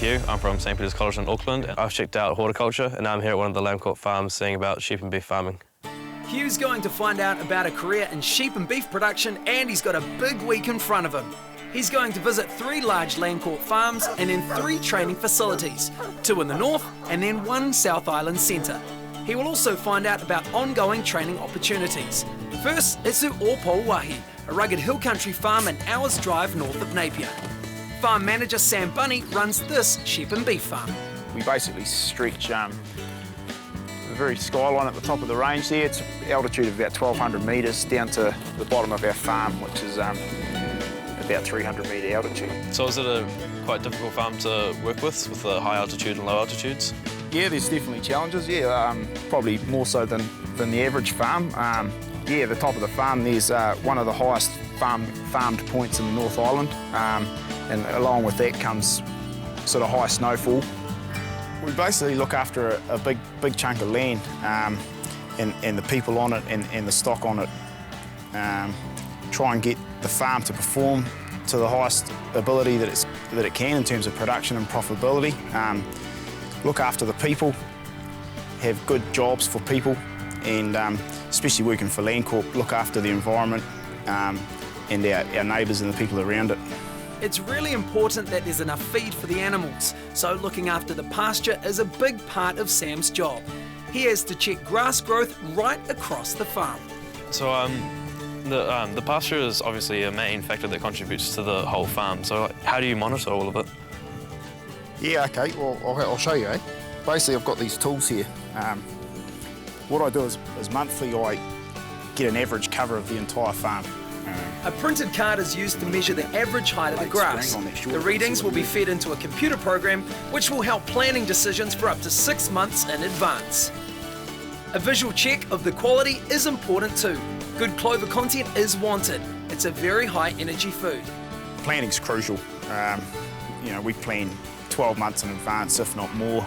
Hugh. I'm from St Peter's College in Auckland. I've checked out horticulture and I'm here at one of the lamb court farms seeing about sheep and beef farming. Hugh's going to find out about a career in sheep and beef production, and he's got a big week in front of him. He's going to visit 3 large lamb court farms and then 3 training facilities, 2 in the north and then 1 South Island centre. He will also find out about ongoing training opportunities. First, it's at Aratiatia, a rugged hill country farm an hour's drive north of Napier. Farm manager Sam Bunny runs this sheep and beef farm. We basically stretch the very skyline at the top of the range there. It's altitude of about 1,200 metres down to the bottom of our farm, which is about 300 metre altitude. So is it a quite difficult farm to work with the high altitude and low altitudes? Yeah, there's definitely challenges, probably more so than the average farm. Yeah, the top of the farm, there's one of the highest farmed points in the North Island, and along with that comes sort of high snowfall. We basically look after a big chunk of land and the people on it and the stock on it. Try and get the farm to perform to the highest ability that it can in terms of production and profitability. Look after the people, have good jobs for people, and especially working for Landcorp, look after the environment and our neighbours and the people around it. It's really important that there's enough feed for the animals, so looking after the pasture is a big part of Sam's job. He has to check grass growth right across the farm. So the pasture is obviously a main factor that contributes to the whole farm, so how do you monitor all of it? Yeah, okay, well, I'll show you, Basically, I've got these tools here. What I do is monthly I get an average cover of the entire farm. A printed card is used to measure the average height of the grass. The readings will be fed into a computer program which will help planning decisions for up to 6 months in advance. A visual check of the quality is important too. Good clover content is wanted. It's a very high energy food. Planning's crucial. We plan 12 months in advance, if not more,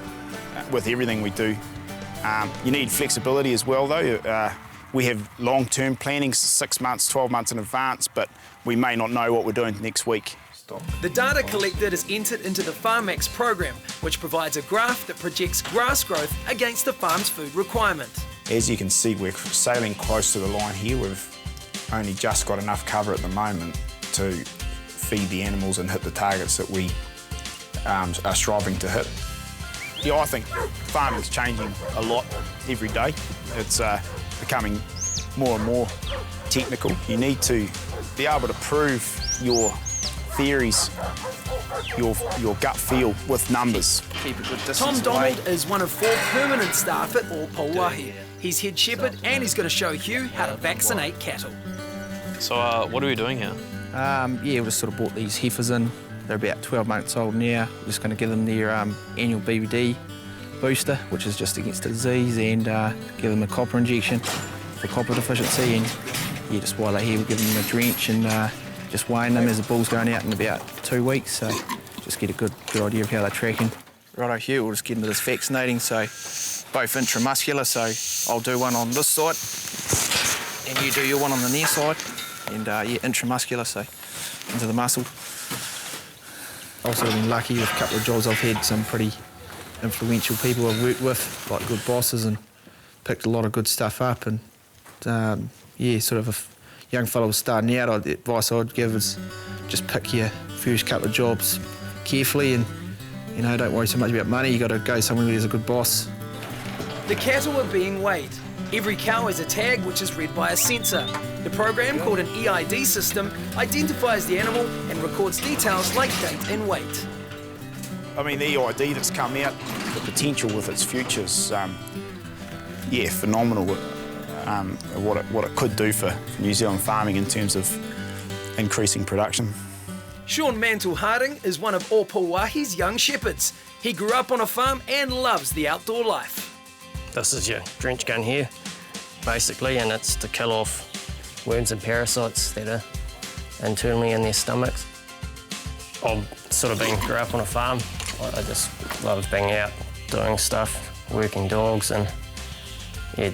with everything we do. You need flexibility as well though. We have long-term planning, 6 months, 12 months in advance, but we may not know what we're doing next week. The data collected is entered into the FarmX program, which provides a graph that projects grass growth against the farm's food requirement. As you can see, we're sailing close to the line here. We've only just got enough cover at the moment to feed the animals and hit the targets that we are striving to hit. Yeah, I think farming's changing a lot every day. It's becoming more and more technical. You need to be able to prove your theories, your gut feel with numbers. Keep a good distance. Tom Donald is one of 4 permanent staff at Aratiatia. He's head shepherd and he's going to show Hugh how to vaccinate cattle. So what are we doing here? We just sort of brought these heifers in. They're about 12 months old now. We're just going to give them their annual BVD booster, which is just against the disease, and give them a copper injection for copper deficiency. And just while they're here, we give them a drench and just weighing them as the bull's going out in about 2 weeks. So just get a good idea of how they're tracking. Righto, Hugh, we'll just get into this vaccinating. So both intramuscular, so I'll do one on this side, and you do your one on the near side, and intramuscular, so into the muscle. I've sort of been lucky with a couple of jobs. I've had some pretty influential people I've worked with, like good bosses, and picked a lot of good stuff up. And sort of if a young fellow was starting out, the advice I'd give is just pick your first couple of jobs carefully, and don't worry so much about money. You got to go somewhere where there's a good boss. The cattle are being weighed. Every cow has a tag which is read by a sensor. The program, called an EID system, identifies the animal and records details like date and weight. I mean, the EID that's come out, the potential with its future's, phenomenal. What it could do for New Zealand farming in terms of increasing production. Sean Mantle-Harding is one of Aratiatia's young shepherds. He grew up on a farm and loves the outdoor life. This is your drench gun here, basically, and it's to kill off worms and parasites that are internally in their stomachs. I've sort of grew up on a farm. I just love being out, doing stuff, working dogs, and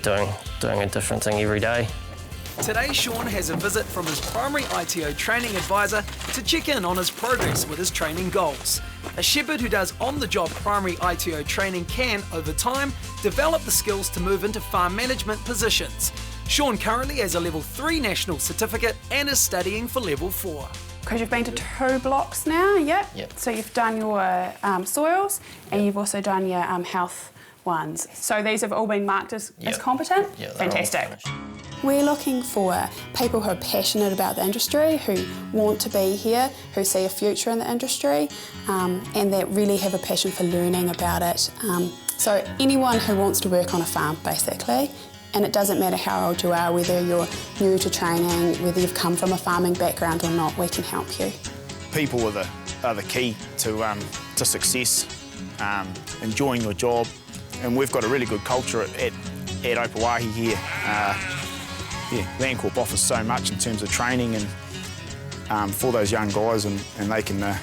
doing a different thing every day. Today, Sean has a visit from his primary ITO training advisor to check in on his progress with his training goals. A shepherd who does on-the-job primary ITO training can, over time, develop the skills to move into farm management positions. Sean currently has a Level 3 national certificate and is studying for Level 4. Because you've been to 2 blocks now, yep. So you've done your soils and you've also done your health ones. So these have all been marked as competent? Yeah, fantastic. We're looking for people who are passionate about the industry, who want to be here, who see a future in the industry, and that really have a passion for learning about it. So anyone who wants to work on a farm, basically. And it doesn't matter how old you are, whether you're new to training, whether you've come from a farming background or not, we can help you. People are the key to success, enjoying your job, and we've got a really good culture at Opawahi here. Landcorp offers so much in terms of training and for those young guys, and they can,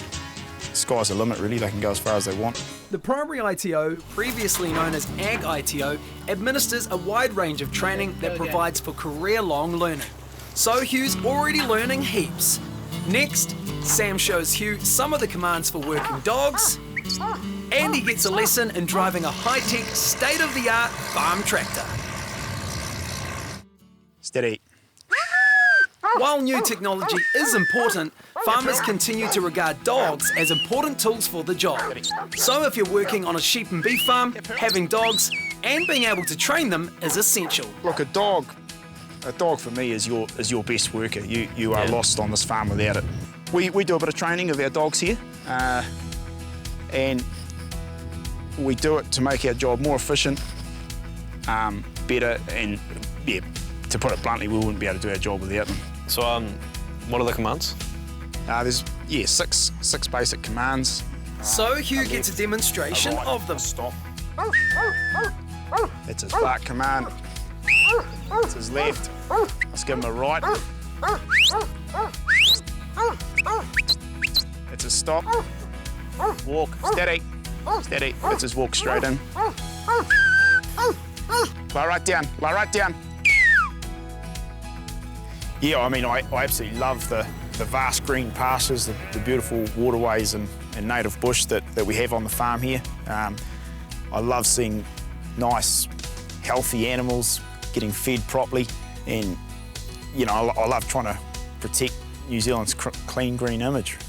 sky's the limit really, they can go as far as they want. The primary ITO, previously known as Ag ITO, administers a wide range of training that provides for career-long learning. So Hugh's already learning heaps. Next, Sam shows Hugh some of the commands for working dogs, and he gets a lesson in driving a high-tech, state-of-the-art farm tractor. Steady. While new technology is important, farmers continue to regard dogs as important tools for the job. So if you're working on a sheep and beef farm, having dogs and being able to train them is essential. Look, a dog for me is your best worker. You are lost on this farm without it. We do a bit of training of our dogs here, and we do it to make our job more efficient, better, and to put it bluntly, we wouldn't be able to do our job without them. So, what are the commands? There's six basic commands. So Hugh gets a demonstration of them. Stop. It's his bark command. It's his left. Let's give him a right. It's his stop. Walk. Steady. Steady. It's his walk straight in. Lie right down. Lie right down. Yeah, I mean, I absolutely love the vast green pastures, the beautiful waterways and native bush that we have on the farm here. I love seeing nice, healthy animals getting fed properly, and you know, I love trying to protect New Zealand's clean green image.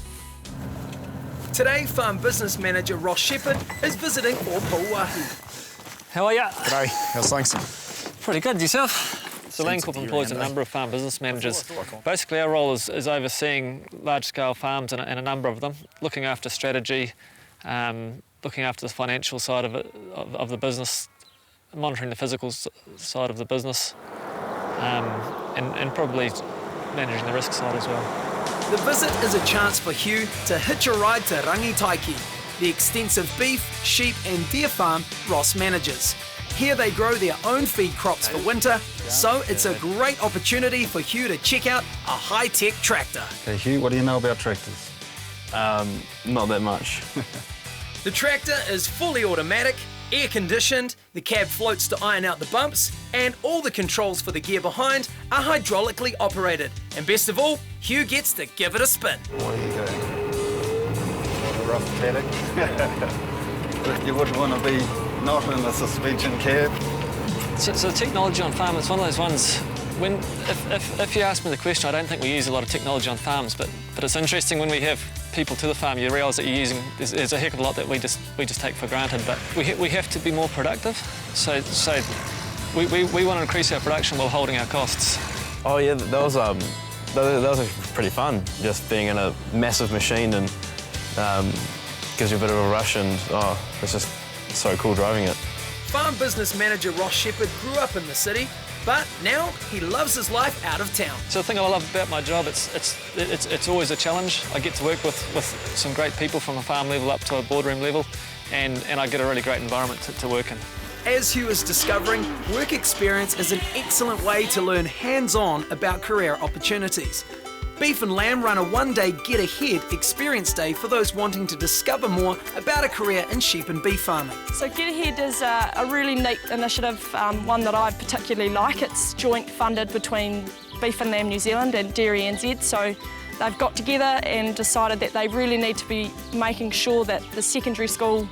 Today, Farm Business Manager Ross Shepherd is visiting Opawahi. How are you? G'day, how's things? Pretty good, yourself? So Landcorp employs a number of farm business managers. Basically our role is overseeing large-scale farms and a number of them, looking after strategy, looking after the financial side of the business, monitoring the physical side of the business, and probably managing the risk side as well. The visit is a chance for Hugh to hitch a ride to Rangitaiki, the extensive beef, sheep and deer farm Ross manages. Here they grow their own feed crops for winter, so it's a great opportunity for Hugh to check out a high-tech tractor. Okay, Hugh, what do you know about tractors? Not that much. The tractor is fully automatic, air-conditioned, the cab floats to iron out the bumps, and all the controls for the gear behind are hydraulically operated. And best of all, Hugh gets to give it a spin. There you go. What a rough paddock. You wouldn't want to be not in a suspension cab. So the technology on farm, it's one of those ones, if you ask me the question, I don't think we use a lot of technology on farms, but it's interesting when we have people to the farm, you realise that you're using, there's a heck of a lot that we just take for granted, but we have to be more productive, so we want to increase our production while holding our costs. Oh yeah, that was actually pretty fun, just being in a massive machine, and gives you a bit of a rush, and it's just so cool driving it. Farm business manager Ross Shepherd grew up in the city, but now he loves his life out of town. So the thing I love about my job, it's always a challenge. I get to work with some great people from a farm level up to a boardroom level, and I get a really great environment to work in. As Hugh is discovering, work experience is an excellent way to learn hands-on about career opportunities. Beef and Lamb run a one-day Get Ahead experience day for those wanting to discover more about a career in sheep and beef farming. So Get Ahead is a really neat initiative, one that I particularly like. It's joint funded between Beef and Lamb New Zealand and Dairy NZ, so they've got together and decided that they really need to be making sure that the secondary school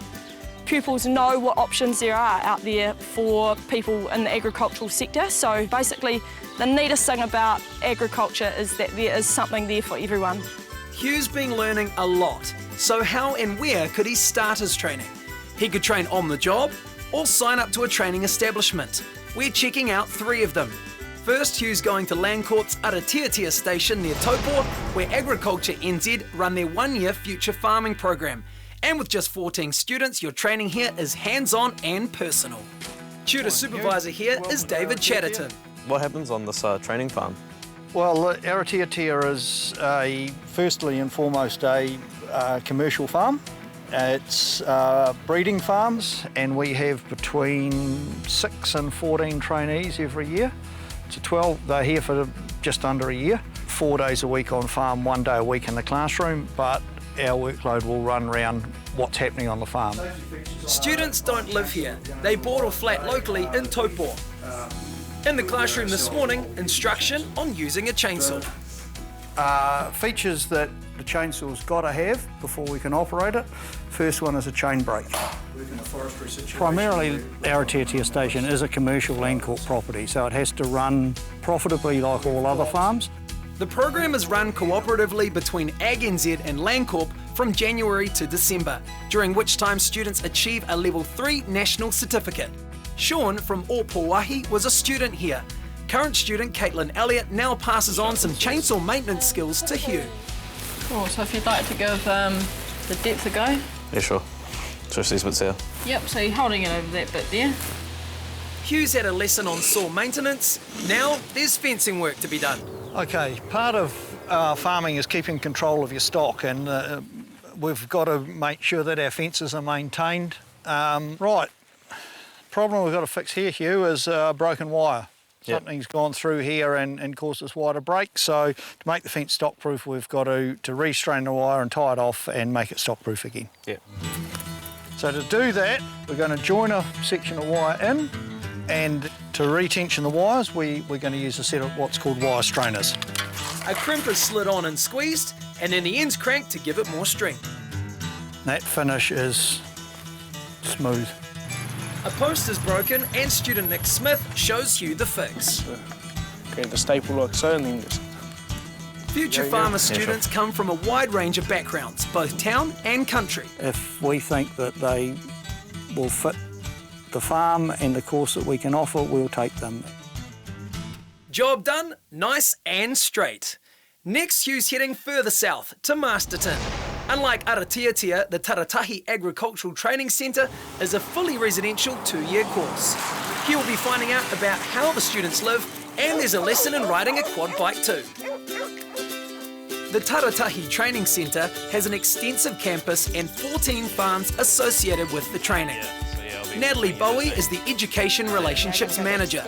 pupils know what options there are out there for people in the agricultural sector. So basically, the neatest thing about agriculture is that there is something there for everyone. Hugh's been learning a lot, so how and where could he start his training? He could train on the job or sign up to a training establishment. We're checking out 3 of them. First, Hugh's going to Landcorp's Aratiatia station near Taupo, where Agriculture NZ run their 1-year future farming program. And with just 14 students, your training here is hands-on and personal. Tutor supervisor here is David Chatterton. What happens on this training farm? Well, Aratiatia is firstly and foremost a commercial farm. It's breeding farms, and we have between 6 and 14 trainees every year. So 12, they're here for just under a year. 4 days a week on farm, 1 day a week in the classroom, but our workload will run around what's happening on the farm. Students don't live here. They board or flat locally in Taupo. In the classroom this morning, instruction on using a chainsaw. Features that the chainsaw's got to have before we can operate it. First one is a chain brake. Primarily, Aratiatia station is a commercial Landcorp property, so it has to run profitably like all other farms. The program is run cooperatively between Ag NZ and Landcorp from January to December, during which time students achieve a Level 3 national certificate. Sean from Ōpōwahi was a student here. Current student Caitlin Elliott now passes on some chainsaw maintenance skills to Hugh. Cool, so if you'd like to give the depth a go. Yeah, sure. Just these bits here. Yep, so you're holding it over that bit there. Hugh's had a lesson on saw maintenance. Now there's fencing work to be done. Okay, part of farming is keeping control of your stock, and we've got to make sure that our fences are maintained. Right, problem we've got to fix here, Hugh, is broken wire. Yep. Something's gone through here and caused this wire to break, so to make the fence stock-proof, we've got to restrain the wire and tie it off and make it stock-proof again. Yep. So to do that, we're going to join a section of wire in, and to retension the wires, we're going to use a set of what's called wire strainers. A crimp is slid on and squeezed, and then the ends cranked to give it more strength. That finish is smooth. A post is broken, and student Nick Smith shows Hugh the fix. Okay, the staple like so, and then just... Future farmer students come from a wide range of backgrounds, both town and country. If we think that they will fit the farm and the course that we can offer, we'll take them. Job done, nice and straight. Next, Hugh's heading further south to Masterton. Unlike Aratiatia, the Taratahi Agricultural Training Centre is a fully residential 2-year course. Hugh will be finding out about how the students live, and there's a lesson in riding a quad bike too. The Taratahi Training Centre has an extensive campus and 14 farms associated with the training. Natalie Bowie is the Education Relationships Manager.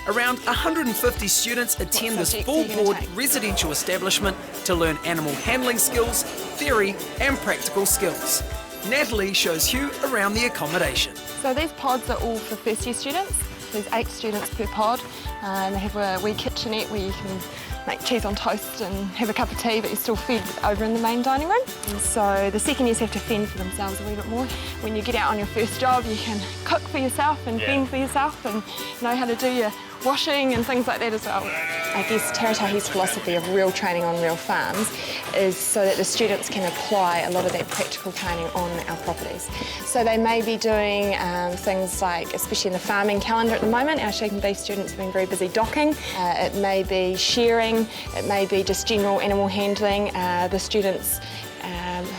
Around 150 students attend this full-board residential establishment to learn animal handling skills, theory and practical skills. Natalie shows Hugh around the accommodation. So these pods are all for first-year students. There's 8 students per pod. They have a wee kitchenette where you can make cheese on toast and have a cup of tea, but you're still fed over in the main dining room. And so the second years have to fend for themselves a wee bit more. When you get out on your first job, you can cook for yourself and fend for yourself and know how to do your washing and things like that as well. I guess Taratahi's philosophy of real training on real farms is so that the students can apply a lot of that practical training on our properties. So they may be doing things like, especially in the farming calendar at the moment, our sheep and beef students have been very busy docking. It may be shearing, it may be just general animal handling. The students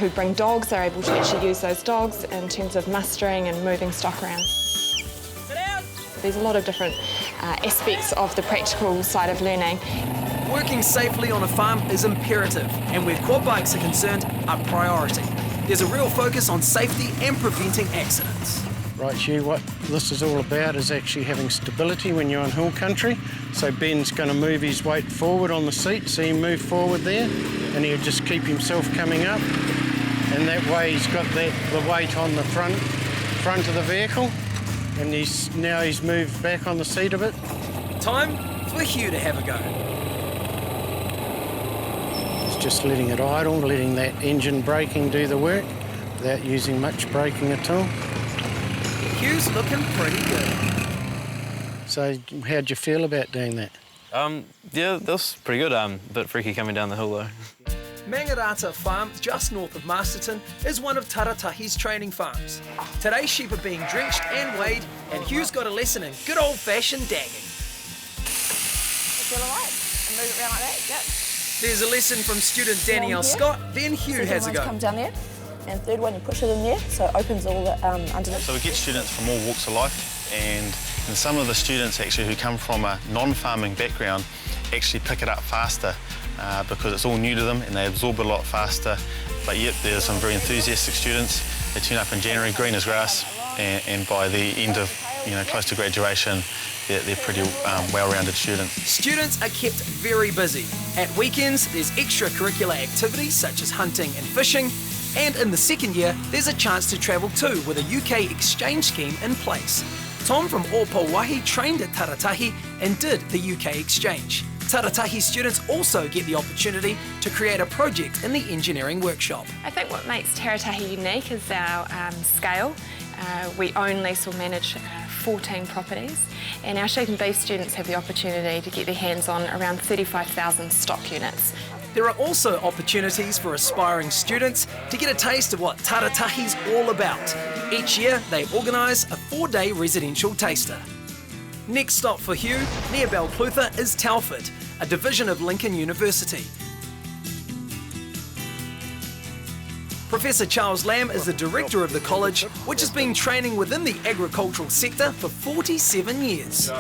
who bring dogs are able to actually use those dogs in terms of mustering and moving stock around. There's a lot of different aspects of the practical side of learning. Working safely on a farm is imperative, and where quad bikes are concerned, a priority. There's a real focus on safety and preventing accidents. Right, Hugh, what this is all about is actually having stability when you're on hill country. So Ben's going to move his weight forward on the seat, so he move forward there, and he'll just keep himself coming up. And that way he's got the weight on the front of the vehicle. And now he's moved back on the seat a bit. Time for Hugh to have a go. just letting it idle, letting that engine braking do the work without using much braking at all. Hugh's looking pretty good. So how'd you feel about doing that? Yeah, that was pretty good. A bit freaky coming down the hill though. Mangarata Farm, just north of Masterton, is one of Taratahi's training farms. Today sheep are being drenched and weighed, and Hugh's got a lesson in good old-fashioned dagging. Feel alright, and move it around like that, yep. There's a lesson from student Danielle Scott, then Hugh has a go. Come down there, and third one you push it in there, so it opens all the underneath. So we get students from all walks of life, and some of the students actually who come from a non-farming background actually pick it up faster because it's all new to them and they absorb it a lot faster. But yet there's some very enthusiastic students. They turn up in January, green as grass, and by the end of, close to graduation, they're pretty well-rounded students. Students are kept very busy. At weekends, there's extracurricular activities such as hunting and fishing, and in the second year, there's a chance to travel too with a UK exchange scheme in place. Tom from Ōpōwahi trained at Taratahi and did the UK exchange. Taratahi students also get the opportunity to create a project in the engineering workshop. I think what makes Taratahi unique is our scale. We own, lease or manage 14 properties, and our sheep and beef students have the opportunity to get their hands on around 35,000 stock units. There are also opportunities for aspiring students to get a taste of what Taratahi's all about. Each year, they organise a 4-day residential taster. Next stop for Hugh, near Balclutha, is Telford, a division of Lincoln University. Professor Charles Lamb is the director of the college, which has been training within the agricultural sector for 47 years.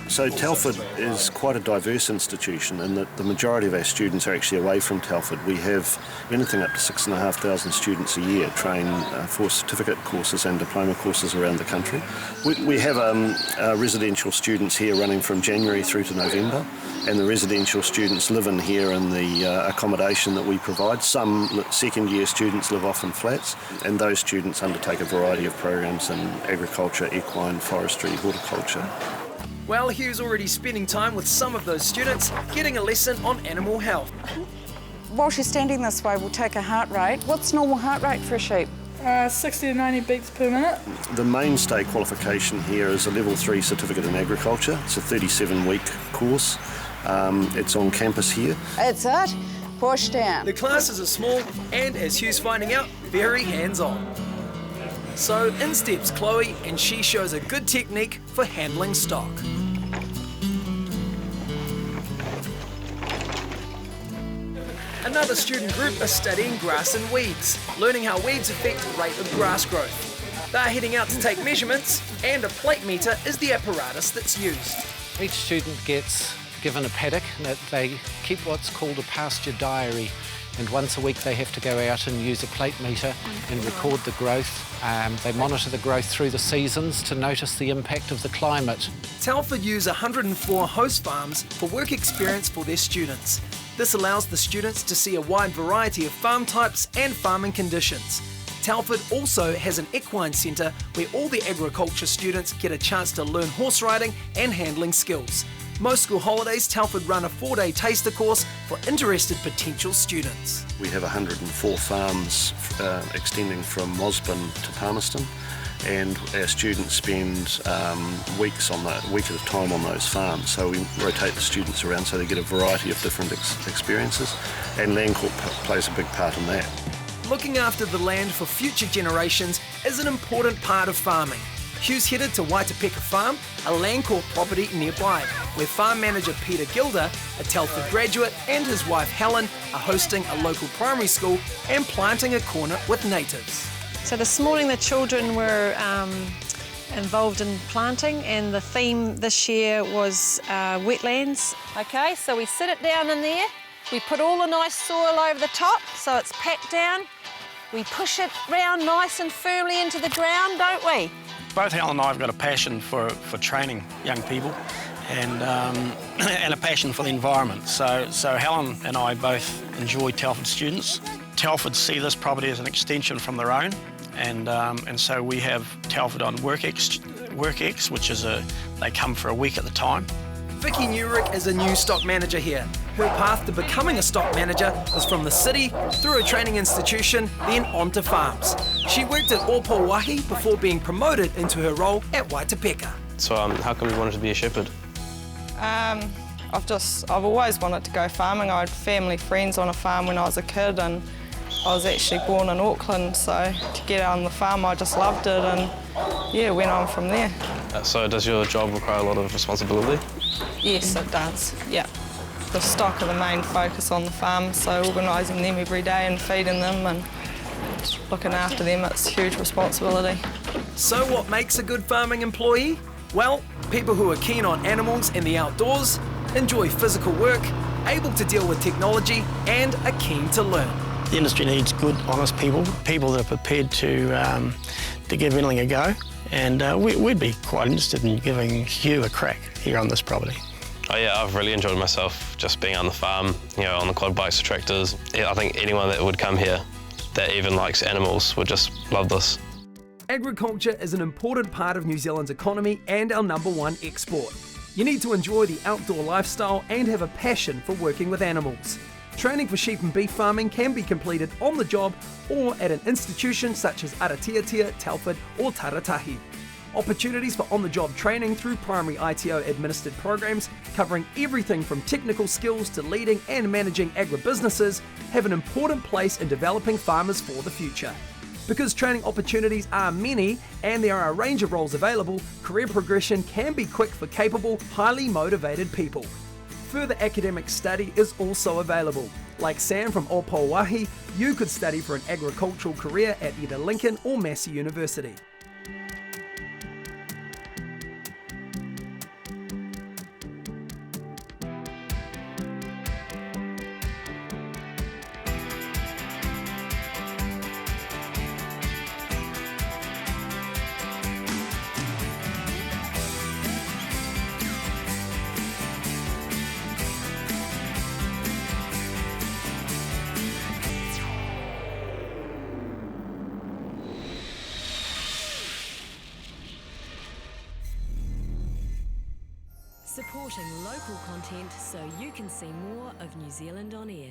So Telford is quite a diverse institution in that the majority of our students are actually away from Telford. We have anything up to 6,500 students a year train for certificate courses and diploma courses around the country. We have residential students here running from January through to November, and the residential students live in here in the accommodation that we provide. Some second year students live off in flats, and those students undertake a variety of programs in agriculture, equine, forestry, horticulture. Well, Hugh's already spending time with some of those students, getting a lesson on animal health. While she's standing this way, we'll take a heart rate. What's normal heart rate for a sheep? 60 to 90 beats per minute. The mainstay qualification here is a Level 3 Certificate in Agriculture. It's a 37-week course. It's on campus here. That's it. Push down. The classes are small and, as Hugh's finding out, very hands-on. So in steps Chloe, and she shows a good technique for handling stock. Another student group are studying grass and weeds, learning how weeds affect the rate of grass growth. They're heading out to take measurements, and a plate meter is the apparatus that's used. Each student gets given a paddock that they keep what's called a pasture diary. And once a week they have to go out and use a plate meter and record the growth. They monitor the growth through the seasons to notice the impact of the climate. Telford use 104 host farms for work experience for their students. This allows the students to see a wide variety of farm types and farming conditions. Telford also has an equine centre where all the agriculture students get a chance to learn horse riding and handling skills. Most school holidays, Telford run a 4-day taster course for interested potential students. We have 104 farms extending from Mosburn to Palmerston, and our students spend weeks at a time on those farms. So we rotate the students around so they get a variety of different experiences, and Landcorp plays a big part in that. Looking after the land for future generations is an important part of farming. Hugh's headed to Waitapeka Farm, a Landcorp property nearby, where farm manager Peter Gilder, a Telford graduate, and his wife Helen are hosting a local primary school and planting a corner with natives. So this morning the children were involved in planting, and the theme this year was wetlands. Okay, so we sit it down in there, we put all the nice soil over the top so it's packed down, we push it round nice and firmly into the ground, don't we? Both Helen and I have got a passion for training young people and a passion for the environment. So Helen and I both enjoy Telford students. Telford see this property as an extension from their own, and so we have Telford on WorkX, which is they come for a week at the time. Vicky Newrick is a new stock manager here. Her path to becoming a stock manager was from the city, through a training institution, then onto farms. She worked at Aratiatia before being promoted into her role at Waitapeka. So how come you wanted to be a shepherd? I've always wanted to go farming. I had family friends on a farm when I was a kid, and I was actually born in Auckland, so to get out on the farm I just loved it, and yeah, went on from there. So does your job require a lot of responsibility? Yes, it does, yeah. The stock are the main focus on the farm, so organising them every day and feeding them and looking after them, it's huge responsibility. So what makes a good farming employee? Well, people who are keen on animals and the outdoors, enjoy physical work, able to deal with technology, and are keen to learn. The industry needs good, honest people, people that are prepared to give anything a go, and we'd be quite interested in giving you a crack here on this property. Oh yeah, I've really enjoyed myself just being on the farm, on the quad bikes, the tractors. Yeah, I think anyone that would come here that even likes animals would just love this. Agriculture is an important part of New Zealand's economy and our #1 export. You need to enjoy the outdoor lifestyle and have a passion for working with animals. Training for sheep and beef farming can be completed on the job or at an institution such as Aratiatia, Telford or Taratahi. Opportunities for on-the-job training through primary ITO-administered programs covering everything from technical skills to leading and managing agribusinesses have an important place in developing farmers for the future. Because training opportunities are many and there are a range of roles available, career progression can be quick for capable, highly motivated people. Further academic study is also available. Like Sam from Aratiatia, you could study for an agricultural career at either Lincoln or Massey University. Supporting local content so you can see more of New Zealand on air.